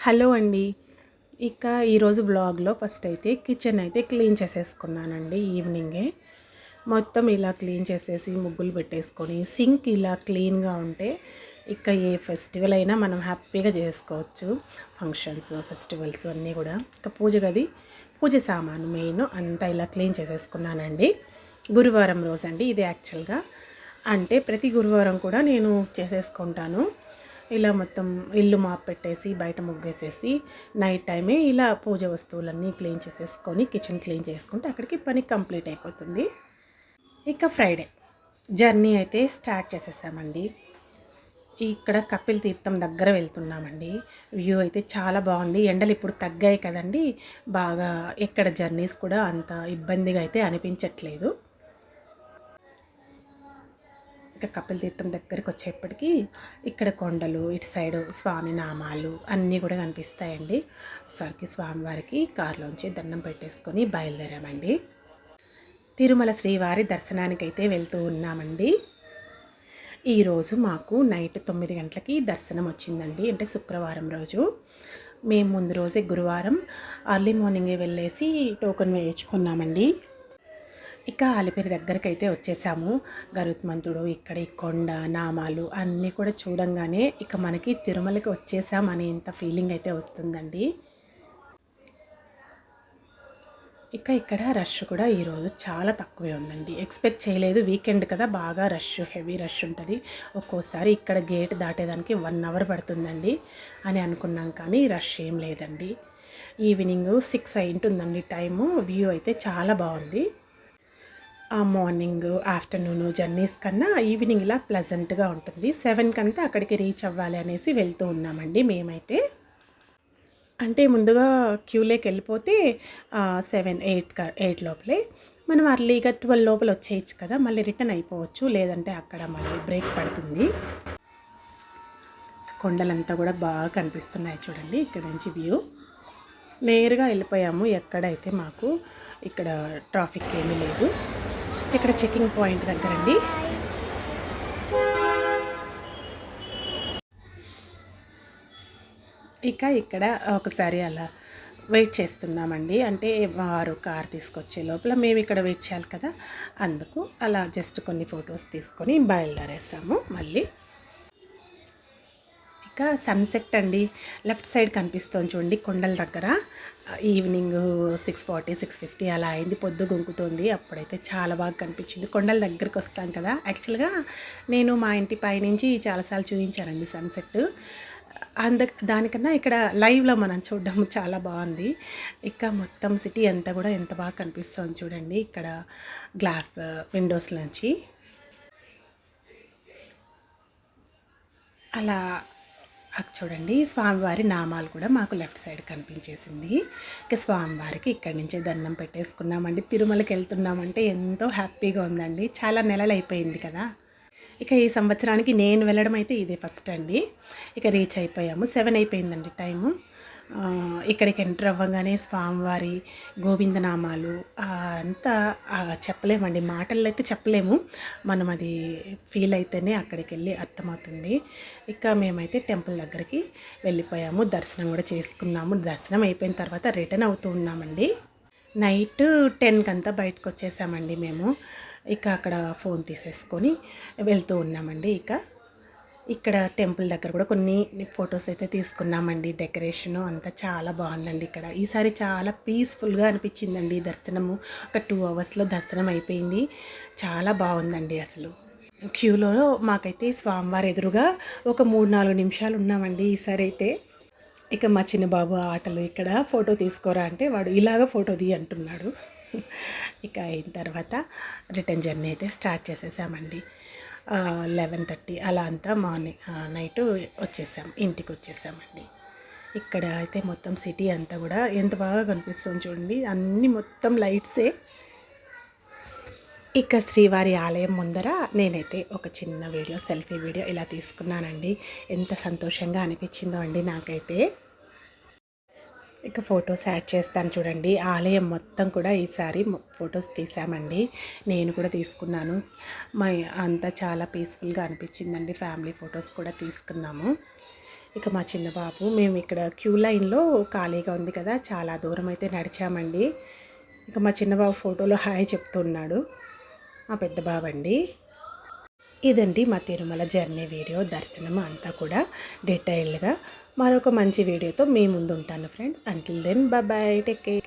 Hello అండి. ఇక ఈరోజు వ్లాగ్లో ఫస్ట్ అయితే కిచెన్ అయితే క్లీన్ చేసేసుకున్నానండి. ఈవినింగే మొత్తం ఇలా క్లీన్ చేసేసి ముగ్గులు పెట్టేసుకొని సింక్ ఇలా క్లీన్గా ఉంటే ఇక ఏ ఫెస్టివల్ అయినా మనం హ్యాపీగా చేసుకోవచ్చు. ఫంక్షన్స్, ఫెస్టివల్స్ అన్నీ కూడా. ఇక పూజ గది, పూజ సామాను మెయిన్ అంతా ఇలా క్లీన్ చేసేసుకున్నానండి. గురువారం రోజండి ఇది యాక్చువల్గా. అంటే ప్రతి గురువారం కూడా నేను చేసేసుకుంటాను. ఇలా మొత్తం ఇల్లు మాప్ పెట్టేసి బయట ముగ్గేసేసి నైట్ టైమే ఇలా పూజ వస్తువులన్నీ క్లీన్ చేసేసుకొని కిచెన్ క్లీన్ చేసుకుంటే అక్కడికి పని కంప్లీట్ అయిపోతుంది. ఇక ఫ్రైడే జర్నీ అయితే స్టార్ట్ చేసేసామండి. ఇక్కడ కపిల్ తీర్థం దగ్గర వెళ్తున్నామండి. వ్యూ అయితే చాలా బాగుంది. ఎండలు ఇప్పుడు తగ్గాయి కదండి, బాగా ఎక్కడ జర్నీస్ కూడా అంత ఇబ్బందిగా అయితే అనిపించట్లేదు. ఇక కపిల్ తీర్థం దగ్గరికి వచ్చేప్పటికి ఇక్కడ కొండలు, ఇటు సైడు స్వామి నామాలు అన్నీ కూడా కనిపిస్తాయండి. ఒకసారికి స్వామివారికి కారులోంచి దండం పెట్టేసుకొని బయలుదేరామండి. తిరుమల శ్రీవారి దర్శనానికైతే వెళ్తూ ఉన్నామండి. ఈరోజు మాకు నైట్ 9 గంటలకి దర్శనం వచ్చిందండి. అంటే శుక్రవారం రోజు. మేము ముందు రోజే గురువారం అర్లీ మార్నింగే వెళ్ళేసి టోకెన్ వేయించుకున్నామండి. ఇక అలిపిరి దగ్గరికి అయితే వచ్చేసాము. గరుత్మంతుడు, ఇక్కడ ఈ కొండ నామాలు అన్నీ కూడా చూడంగానే ఇక మనకి తిరుమలకి వచ్చేసాం అనేంత ఫీలింగ్ అయితే వస్తుందండి. ఇక ఇక్కడ రష్ కూడా ఈరోజు చాలా తక్కువే ఉందండి. ఎక్స్పెక్ట్ చేయలేదు, వీకెండ్ కదా, బాగా రష్, హెవీ రష్ ఉంటుంది. ఒక్కోసారి ఇక్కడ గేట్ దాటేదానికి 1 అవర్ పడుతుందండి అని అనుకున్నాం, కానీ రష్ ఏం లేదండి. ఈవినింగ్ 6 అయి ఉంటుందండి టైము. వ్యూ అయితే చాలా బాగుంది. మార్నింగ్ ఆఫ్టర్నూన్ జర్నీస్ కన్నా ఈవినింగ్ ఇలా ప్లెజెంట్గా ఉంటుంది. 7 అంతా అక్కడికి రీచ్ అవ్వాలి అనేసి వెళ్తూ ఉన్నామండి మేమైతే. అంటే ముందుగా క్యూలోకి వెళ్ళిపోతే 7, 8 లోపలే మనం అర్లీగా 12 లోపల వచ్చేయచ్చు కదా, మళ్ళీ రిటర్న్ అయిపోవచ్చు. లేదంటే అక్కడ మళ్ళీ బ్రేక్ పడుతుంది. కొండలంతా కూడా బాగా కనిపిస్తున్నాయి చూడండి ఇక్కడ నుంచి వ్యూ. నేరుగా వెళ్ళిపోయాము. ఎక్కడైతే మాకు ఇక్కడ ట్రాఫిక్ ఏమీ లేదు. ఇక్కడ చెకింగ్ పాయింట్ దగ్గరండి. ఇక ఇక్కడ ఒకసారి అలా వెయిట్ చేస్తున్నామండి. అంటే వారు కార్ తీసుకొచ్చే లోపల మేము ఇక్కడ వెయిట్ చేయాలి కదా, అందుకు అలా జస్ట్ కొన్ని ఫొటోస్ తీసుకొని బయలుదేరేసాము మళ్ళీ. ఇక సన్సెట్ అండి, లెఫ్ట్ సైడ్ కనిపిస్తుంది చూడండి కొండల దగ్గర. ఈవినింగ్ 6:40, 6:50 అలా అయింది. పొద్దు గుంకుతుంది. అప్పుడైతే చాలా బాగా కనిపించింది. కొండల దగ్గరికి వస్తాం కదా, యాక్చువల్గా నేను మా ఇంటి పైనుంచి చాలాసార్లు చూపించానండి సన్సెట్. దానికన్నా ఇక్కడ లైవ్లో మనం చూడడం చాలా బాగుంది. ఇక మొత్తం సిటీ అంతా కూడా ఎంత బాగా కనిపిస్తుంది చూడండి ఇక్కడ గ్లాస్ విండోస్ నుంచి. అలా చూడండి స్వామివారి నామాలు కూడా మాకు లెఫ్ట్ సైడ్ కనిపించేసింది. ఇక స్వామివారికి ఇక్కడి నుంచే దండం పెట్టేసుకున్నామండి. తిరుమలకి వెళ్తున్నామంటే ఎంతో హ్యాపీగా ఉందండి. చాలా నెలలు అయిపోయింది కదా. ఇక ఈ సంవత్సరానికి నేను వెళ్ళడం అయితే ఇదే ఫస్ట్ అండి. ఇక రీచ్ అయిపోయాము. 7 అయిపోయిందండి టైము. ఇక్కడికి ఎంటర్ అవ్వగానే స్వామివారి గోవిందనామాలు అంతా చెప్పలేమండి, మాటల్లో అయితే చెప్పలేము. మనం అది ఫీల్ అయితేనే అక్కడికి వెళ్ళి అర్థమవుతుంది. ఇక మేమైతే టెంపుల్ దగ్గరికి వెళ్ళిపోయాము. దర్శనం కూడా చేసుకున్నాము. దర్శనం అయిపోయిన తర్వాత రిటర్న్ అవుతూ ఉన్నామండి. నైట్ 10 అంతా బయటకు వచ్చేసామండి మేము. ఇక అక్కడ ఫోన్ తీసేసుకొని వెళ్తూ ఉన్నామండి. ఇక్కడ టెంపుల్ దగ్గర కూడా కొన్ని ఫొటోస్ అయితే తీసుకున్నామండి. డెకరేషను అంతా చాలా బాగుందండి ఇక్కడ. ఈసారి చాలా పీస్ఫుల్గా అనిపించిందండి దర్శనము. ఒక 2 అవర్స్లో దర్శనం అయిపోయింది. చాలా బాగుందండి అసలు. క్యూలో మాకైతే స్వామివారి ఎదురుగా ఒక 3-4 నిమిషాలు ఉన్నామండి ఈసారి అయితే. ఇక మా చిన్న బాబు ఆటలు, ఇక్కడ ఫోటో తీసుకోరా అంటే వాడు ఇలాగ ఫోటో తీ అంటున్నాడు. ఇక అయిన తర్వాత రిటర్న్ జర్నీ అయితే స్టార్ట్ చేసేసామండి. 11:30 అలా అంతా మార్నింగ్ నైట్ ఇంటికి వచ్చేసామండి. ఇక్కడ అయితే మొత్తం సిటీ అంతా కూడా ఎంత బాగా కనిపిస్తుంది చూడండి, అన్నీ మొత్తం లైట్సే. ఇక శ్రీవారి ఆలయం ముందర నేనైతే ఒక చిన్న వీడియో, సెల్ఫీ వీడియో ఇలా తీసుకున్నానండి. ఎంత సంతోషంగా అనిపించిందో అండి నాకైతే. ఇక ఫొటోస్ యాడ్ చేస్తాను చూడండి. ఆలయం మొత్తం కూడా ఈసారి ఫొటోస్ తీసామండి. నేను కూడా తీసుకున్నాను. అంతా చాలా పీస్ఫుల్గా అనిపించిందండి. ఫ్యామిలీ ఫొటోస్ కూడా తీసుకున్నాము. ఇక మా చిన్న బాబు, మేము ఇక్కడ క్యూ లైన్లో ఖాళీగా ఉంది కదా, చాలా దూరం అయితే నడిచామండి. ఇక మా చిన్న బాబు ఫోటోలో హాయ్ చెప్తున్నాడు. మా పెద్ద బాబు అండి. ఇదండి మా తిరుమల జర్నీ వీడియో, దర్శనం అంతా కూడా డీటెయిల్డ్గా. మరొక మంచి వీడియోతో మీ ముందు ఉంటాను friends. Until then bye, take care.